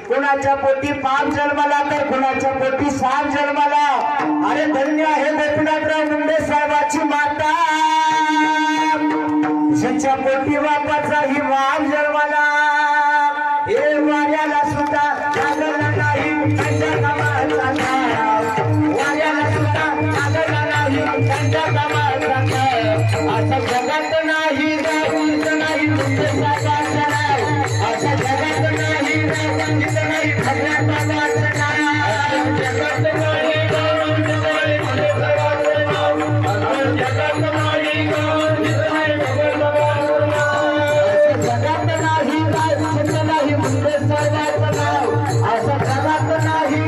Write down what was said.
कुणाच्या पोटी 5 जन्माला तर कुणाच्या पोटी 7 जन्माला. अरे धन्य आहे गोपीनाथराव मुंडे साहेबाची माता, ज्याच्या पोटी बापाचाही वाघ जन्माला. हे वाऱ्याला सुद्धा आलेला नाही त्यांच्या कामाचा नाव, वाऱ्याला सुद्धा आलेला नाही त्यांच्या कामाचा नाव. असं जगात नाही जागीत नाही तुमच्या साहेबांचं नाव, असं जगात नाही जागीत नाही खऱ्या बाबाचं नाव. जगात नाही जागीत नाही खऱ्या बाबाचं नाव, असं जगात नाही जागीत नाही खऱ्या बाबाचं नाव. जगात नाही जागीत नाही मुंडे साहेबांचं नाव, असं जगात नाही